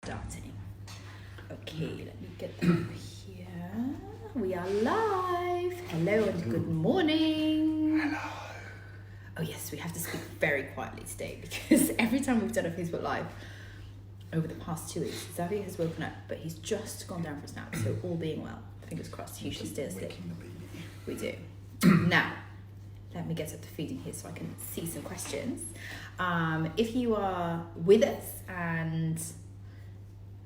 starting. Okay, let me get that up here. We are live. Hello and good morning. Hello. Oh yes, we have to speak very quietly today because every time we've done a Facebook Live over the past 2 weeks, Xavier has woken up, but he's just gone down for a snap, so all being well, fingers crossed, he should stay asleep. We do. Now, let me get up the feeding here so I can see some questions. If you are with us and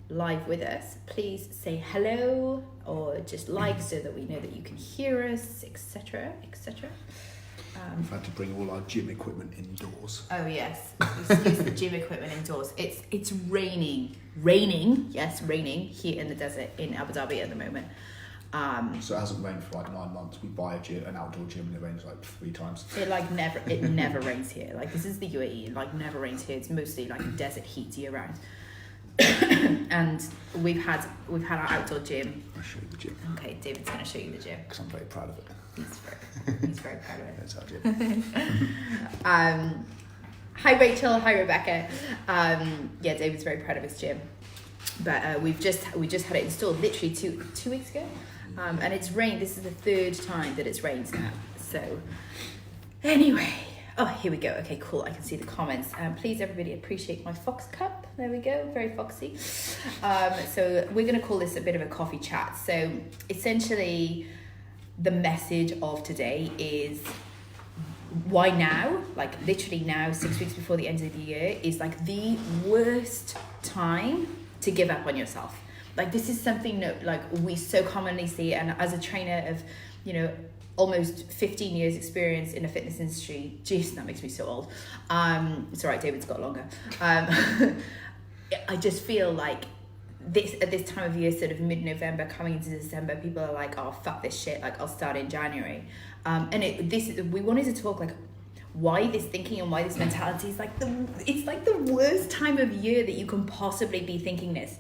live with us, please say hello or just like so that we know that you can hear us, etc., etc. We've had to bring all our gym equipment indoors. Oh yes, we use the gym equipment indoors. It's raining here in the desert in Abu Dhabi at the moment. So it hasn't rained for like 9 months. We buy an outdoor gym and it rains like 3 times. It never rains here. Like, this is the UAE. It like never rains here. It's mostly like desert heat year round. And we've had our outdoor gym. I'll show you the gym. Okay, David's going to show you the gym. Because I'm very proud of it. He's very proud of it. That's our gym. Hi Rachel, hi Rebecca. Yeah, David's very proud of his gym. But we just had it installed literally two weeks ago. And it's rained. This is the 3rd time that it's rained now. So anyway, oh, here we go. Okay, cool. I can see the comments. Please, everybody, appreciate my fox cup. There we go. Very foxy. So we're going to call this a bit of a coffee chat. So essentially, the message of today is why now? Like literally now, 6 weeks before the end of the year, is like the worst time to give up on yourself. Like, this is something that like we so commonly see, and as a trainer of, almost 15 years experience in the fitness industry, jeez, that makes me so old. It's all right, David's got longer. I just feel like at this time of year, sort of mid-November coming into December, people are like, oh, fuck this shit, like I'll start in January. We wanted to talk like why this thinking and why this mentality is like the worst time of year that you can possibly be thinking this.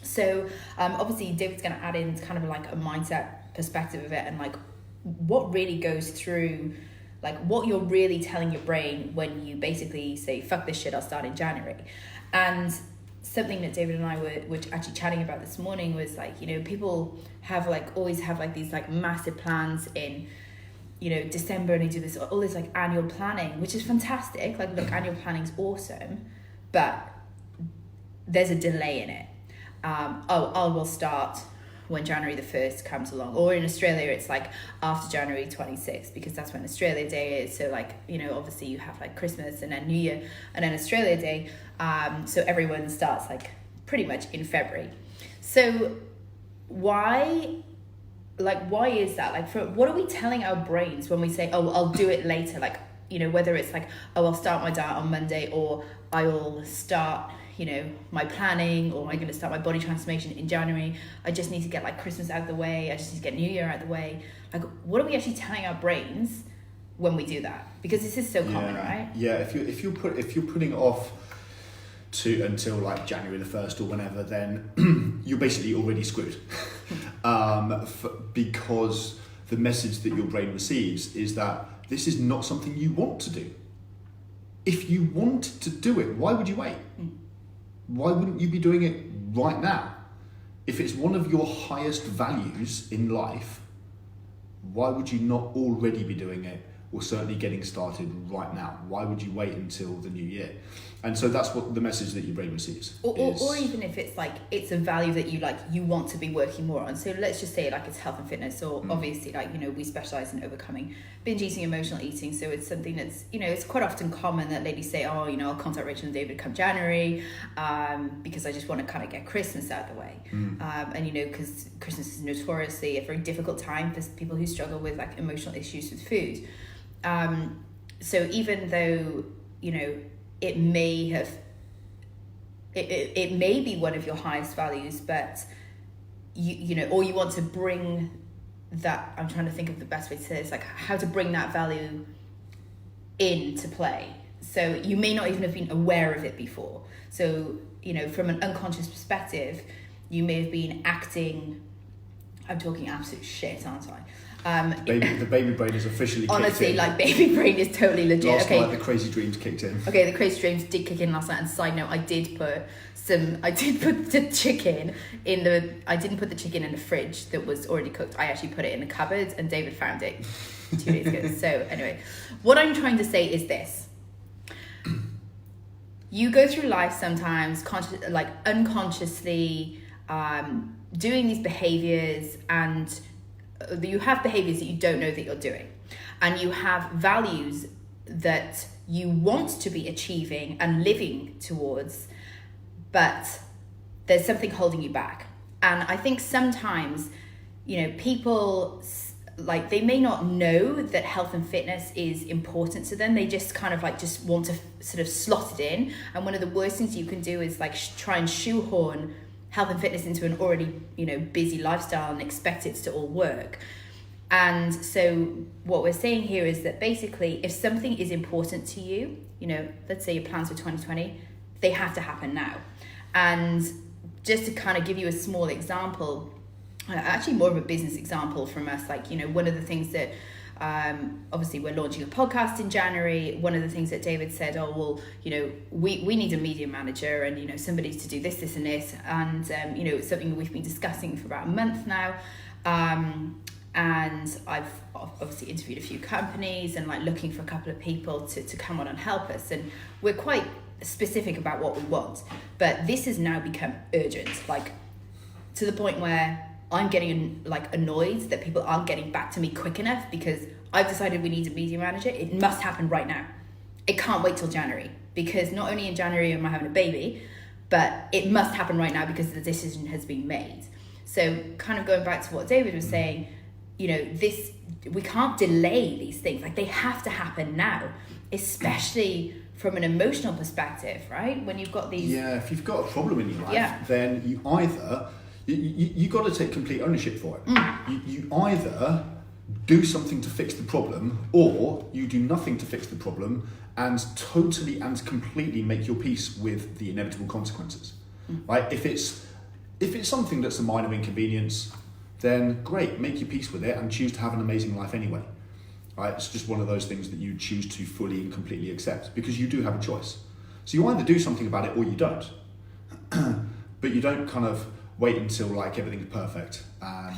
So obviously David's going to add in kind of like a mindset perspective of it, and like what really goes through, like what you're really telling your brain when you basically say, fuck this shit, I'll start in January. And something that David and I were actually chatting about this morning was like, people have like always have like these like massive plans in December, and they do this all this like annual planning, which is fantastic. Like, look, annual planning's awesome, but there's a delay in it. We'll start when January the 1st comes along, or in Australia it's like after January 26th, because that's when Australia Day is. So like, obviously you have like Christmas and then New Year and then Australia Day. So everyone starts like pretty much in February. So why is that? Like, what are we telling our brains when we say, oh, I'll do it later? Like, whether it's like, oh, I'll start my diet on Monday, or I'll start my planning, or I'm going to start my body transformation in January. I just need to get like Christmas out of the way. I just need to get New Year out of the way. Like, what are we actually telling our brains when we do that? Because this is so common, right? Yeah. If you're putting it off until like January the 1st or whenever, then you're basically already screwed. Because the message that your brain receives is that this is not something you want to do. If you want to do it, why would you wait? Why wouldn't you be doing it right now? If it's one of your highest values in life, why would you not already be doing it, or certainly getting started right now? Why would you wait until the new year? And so that's what the message that your brain receives. Or even if it's like, it's a value that you want to be working more on. So let's just say like it's health and fitness, or obviously like, we specialize in overcoming binge eating, emotional eating. So it's something that's, it's quite often common that ladies say, oh, I'll contact Rachel and David come January, because I just want to kind of get Christmas out of the way. And because Christmas is notoriously a very difficult time for people who struggle with like emotional issues with food. So even though, it may be one of your highest values, but or you want to bring that, I'm trying to think of the best way to say this, like how to bring that value into play. So you may not even have been aware of it before. So, from an unconscious perspective, you may have been acting, I'm talking absolute shit, aren't I? The baby brain is officially honestly, kicked in. like baby brain is totally legit. Last Okay, night the crazy dreams kicked in. okay, the crazy dreams did kick in last night. And side note, I did put the chicken in the. I didn't put the chicken in the fridge that was already cooked. I actually put it in the cupboard, and David found it 2 days ago. So anyway, what I'm trying to say is this: you go through life sometimes, unconsciously, doing these behaviors, and you have behaviors that you don't know that you're doing, and you have values that you want to be achieving and living towards, but there's something holding you back. And I think sometimes, people, like, they may not know that health and fitness is important to them. They just kind of just want to sort of slot it in. And one of the worst things you can do is try and shoehorn health and fitness into an already, busy lifestyle and expect it to all work. And so what we're saying here is that basically, if something is important to you, let's say your plans for 2020, they have to happen now. And just to kind of give you a small example, actually more of a business example from us, one of the things that, obviously we're launching a podcast in January. One of the things that David said, we need a media manager and, somebody to do this and this. And, it's something we've been discussing for about a month now. And I've obviously interviewed a few companies and looking for a couple of people to come on and help us. And we're quite specific about what we want. But this has now become urgent, to the point where I'm getting annoyed that people aren't getting back to me quick enough because I've decided we need a media manager. It must happen right now. It can't wait till January, because not only in January am I having a baby, but it must happen right now because the decision has been made. So kind of going back to what David was saying, we can't delay these things. They have to happen now, especially from an emotional perspective, right? When you've got these... Yeah, if you've got a problem in your life, then you either... You got to take complete ownership for it. You either do something to fix the problem, or you do nothing to fix the problem and totally and completely make your peace with the inevitable consequences. Right? If it's something that's a minor inconvenience, then great, make your peace with it and choose to have an amazing life anyway. Right? It's just one of those things that you choose to fully and completely accept, because you do have a choice. So you either do something about it or you don't. But you don't kind of wait until everything's perfect, and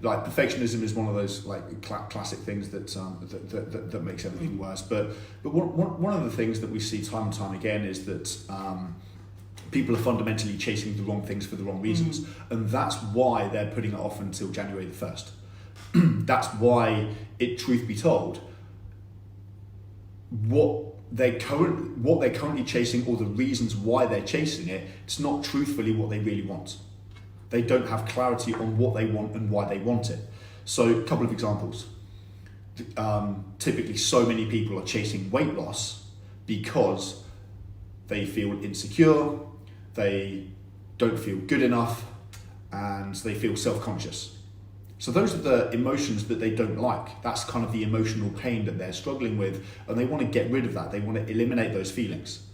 perfectionism is one of those classic things that makes everything worse. But one of the things that we see time and time again is that people are fundamentally chasing the wrong things for the wrong reasons, and that's why they're putting it off until January the 1st. That's why, truth be told, what they're currently chasing, or the reasons why they're chasing it, it's not truthfully what they really want. They don't have clarity on what they want and why they want it. So a couple of examples. Typically, so many people are chasing weight loss because they feel insecure, they don't feel good enough, and they feel self-conscious. So those are the emotions that they don't like. That's kind of the emotional pain that they're struggling with, and they want to get rid of that. They want to eliminate those feelings.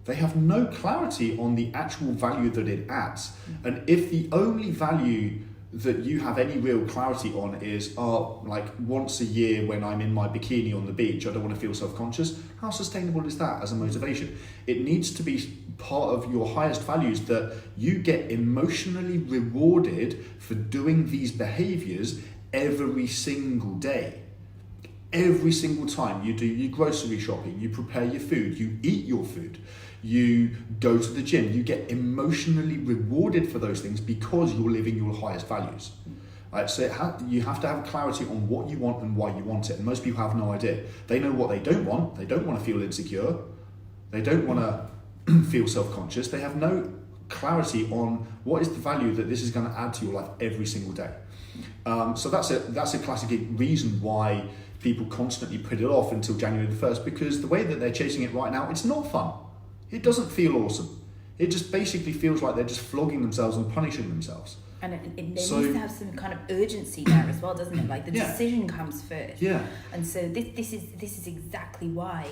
They have no clarity on the actual value that it adds. And if the only value that you have any real clarity on is, once a year when I'm in my bikini on the beach, I don't want to feel self-conscious, how sustainable is that as a motivation? It needs to be part of your highest values that you get emotionally rewarded for doing these behaviors every single day. Every single time you do your grocery shopping, you prepare your food, you eat your food, you go to the gym, you get emotionally rewarded for those things because you're living your highest values. Right? So you have to have clarity on what you want and why you want it. And most people have no idea. They know what they don't want. They don't want to feel insecure. They don't want to feel self-conscious. They have no clarity on what is the value that this is going to add to your life every single day. So that's a classic reason why people constantly put it off until January the 1st, because the way that they're chasing it right now, it's not fun. It doesn't feel awesome. It just basically feels like they're just flogging themselves and punishing themselves. And it needs to have some kind of urgency there as well, doesn't it? The decision comes first. Yeah. And so this is exactly why,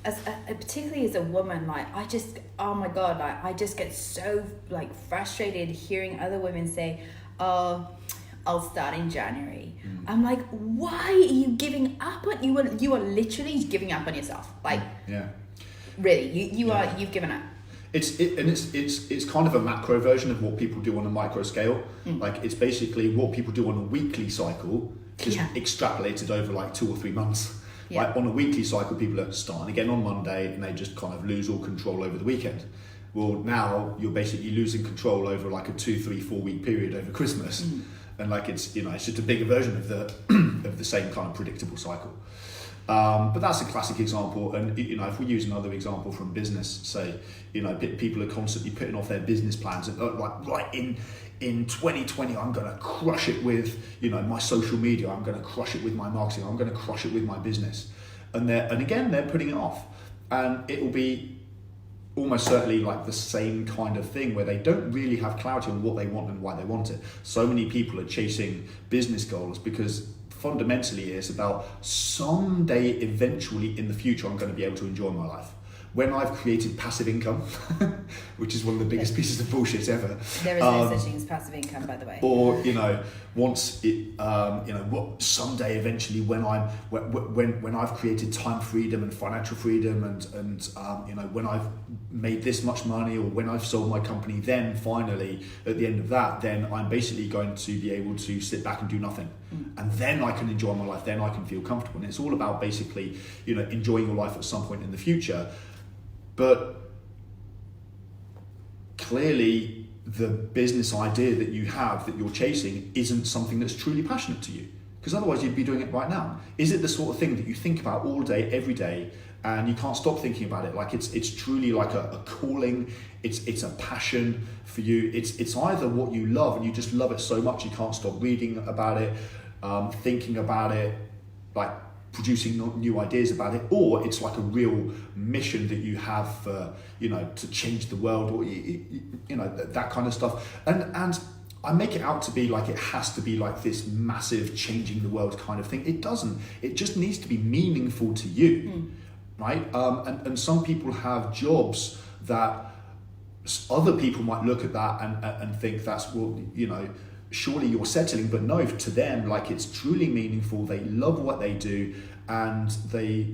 particularly as a woman, I just get so frustrated hearing other women say, oh, I'll start in January. I'm like, why are you giving up on you are literally giving up on yourself. Like, yeah, really, you've given up. It's kind of a macro version of what people do on a micro scale. Like, it's basically what people do on a weekly cycle, just extrapolated over like 2 or 3 months. Yeah. Like, on a weekly cycle, people are starting again on Monday and they just kind of lose all control over the weekend. Well, now you're basically losing control over like a 2, 3, 4 week period over Christmas. And like, it's just a bigger version of the of the same kind of predictable cycle. But that's a classic example. And if we use another example from business, say, people are constantly putting off their business plans and like, right, in 2020 I'm going to crush it with my social media, I'm going to crush it with my marketing, I'm going to crush it with my business, and again they're putting it off, and it will be almost certainly like the same kind of thing where they don't really have clarity on what they want and why they want it. So many people are chasing business goals because fundamentally it's about someday, eventually in the future, I'm going to be able to enjoy my life. When I've created passive income, which is one of the biggest pieces of bullshit ever. There is no such thing as passive income, by the way. Or once it, what someday eventually when I've created time freedom and financial freedom and when I've made this much money, or when I've sold my company, then finally at the end of that, then I'm basically going to be able to sit back and do nothing, and then I can enjoy my life. Then I can feel comfortable. And it's all about basically enjoying your life at some point in the future. But clearly the business idea that you have, that you're chasing, isn't something that's truly passionate to you, because otherwise you'd be doing it right now. Is it the sort of thing that you think about all day, every day, and you can't stop thinking about it? Like, it's truly like a calling, it's a passion for you. It's either what you love and you just love it so much you can't stop reading about it, thinking about it, like producing new ideas about it, or it's like a real mission that you have for, to change the world, or that kind of stuff. And I make it out to be like it has to be like this massive changing the world kind of thing. It doesn't. It just needs to be meaningful to you, right? And some people have jobs that other people might look at that and think that's, well, surely you're settling, but no, to them, like, it's truly meaningful. They love what they do, and they,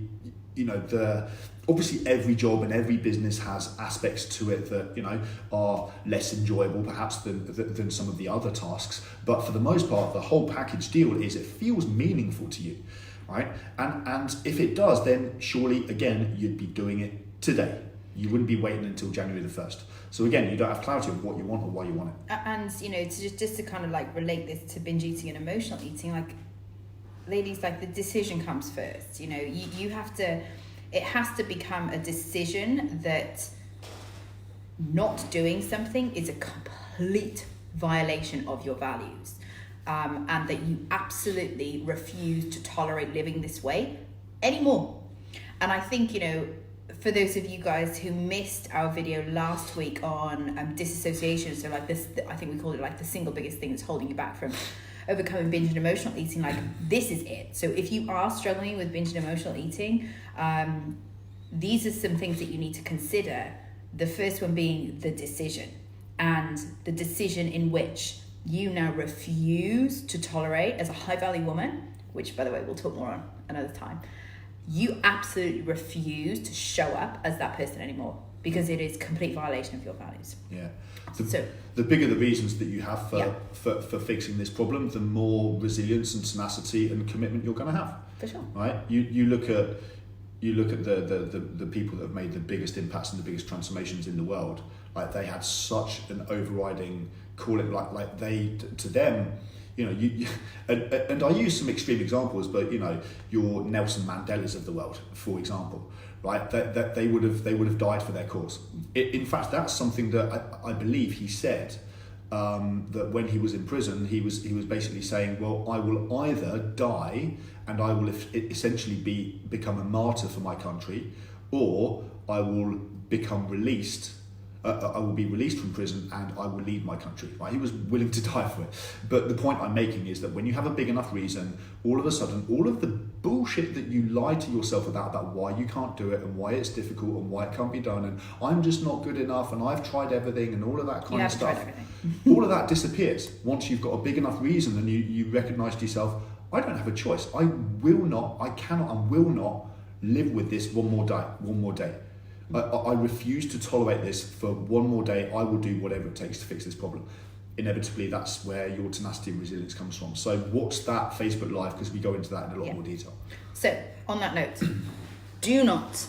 obviously every job and every business has aspects to it that, are less enjoyable perhaps than some of the other tasks. But for the most part, the whole package deal is it feels meaningful to you, right? And if it does, then surely, again, you'd be doing it today. You wouldn't be waiting until January the 1st. So again, you don't have clarity of what you want or why you want it. And to just to kind of like relate this to binge eating and emotional eating, like, ladies, like, the decision comes first. You have to, it has to become a decision that not doing something is a complete violation of your values, and that you absolutely refuse to tolerate living this way anymore. And I think, for those of you guys who missed our video last week on disassociation, so like this, I think we called it like the single biggest thing that's holding you back from overcoming binge and emotional eating, like, this is it. So if you are struggling with binge and emotional eating, these are some things that you need to consider. The first one being the decision, and the decision in which you now refuse to tolerate, as a high value woman, which by the way we'll talk more on another time, you absolutely refuse to show up as that person anymore, because it is complete violation of your values. Yeah. The bigger the reasons that you have for fixing this problem, the more resilience and tenacity and commitment you're going to have. For sure. Right? You look at the people that have made the biggest impacts and the biggest transformations in the world. Like, they had such an overriding calling. Like they, to them, and I use some extreme examples, but your Nelson Mandelas of the world, for example, right? That they would have died for their cause. In fact, that's something that I believe he said, that when he was in prison, he was basically saying, well, I will either die and I will essentially become a martyr for my country, or I will become released I will be released from prison and I will leave my country. Right? He was willing to die for it. But the point I'm making is that when you have a big enough reason, all of a sudden, all of the bullshit that you lie to yourself about why you can't do it and why it's difficult and why it can't be done and I'm just not good enough and I've tried everything and all of that kind of stuff, all of that disappears once you've got a big enough reason and you recognise to yourself, I don't have a choice. I will not, I cannot and will not live with this one more day. I refuse to tolerate this for one more day. I will do whatever it takes to fix this problem. Inevitably, that's where your tenacity and resilience comes from. So watch that Facebook Live because we go into that in a lot more detail. So on that note, do not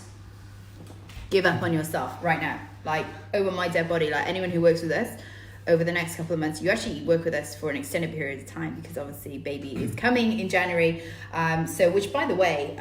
give up on yourself right now. Like over my dead body, like anyone who works with us, over the next couple of months, you actually work with us for an extended period of time because obviously baby is coming in January. So which by the way,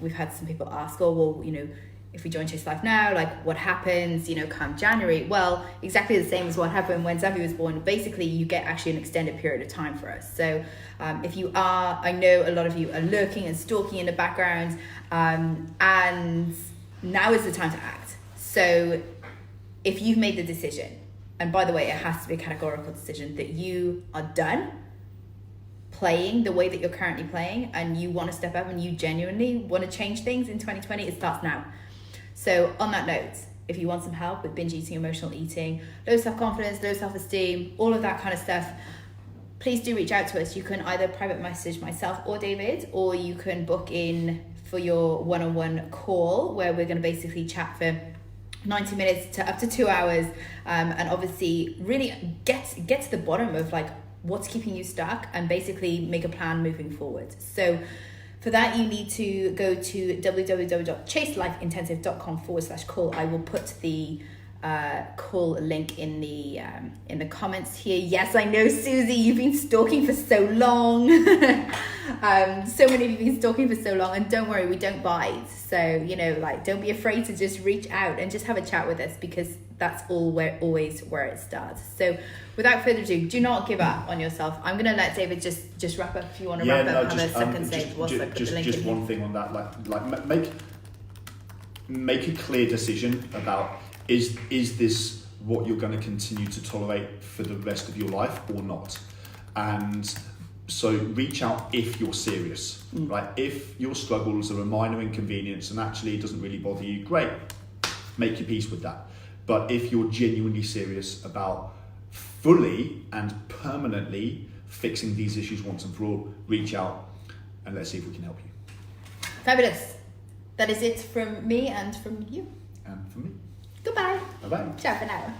we've had some people ask, oh, well, you know, if we join Chase Life now, like what happens, you know, come January? Well, exactly the same as what happened when Xavi was born. Basically, you get actually an extended period of time for us. So if you are, I know a lot of you are lurking and stalking in the background, and now is the time to act. So if you've made the decision, and by the way, it has to be a categorical decision that you are done playing the way that you're currently playing and you want to step up and you genuinely want to change things in 2020, it starts now. So on that note, if you want some help with binge eating, emotional eating, low self-confidence, low self-esteem, all of that kind of stuff, please do reach out to us. You can either private message myself or David, or you can book in for your one-on-one call where we're going to basically chat for 90 minutes to up to 2 hours, and obviously really get to the bottom of like what's keeping you stuck and basically make a plan moving forward. So for that, you need to go to www.chaselifeintensive.com/call. I will put the call link in the comments here. Yes, I know, Susie, you've been stalking for so long. So many of you have been stalking for so long, and don't worry, we don't bite. So, you know, like, don't be afraid to just reach out and just have a chat with us because that's always where it starts. So without further ado, do not give up on yourself. I'm going to let David just wrap up if you want to wrap up, have a second stage whilst I put the link just in one here. thing on that, make a clear decision about is this what you're going to continue to tolerate for the rest of your life or not? And so reach out if you're serious, right? If your struggles are a minor inconvenience and actually it doesn't really bother you, great, make your peace with that. But if you're genuinely serious about fully and permanently fixing these issues once and for all, reach out and let's see if we can help you. Fabulous. That is it from me and from you. And from me. Goodbye. Bye-bye. Ciao for now.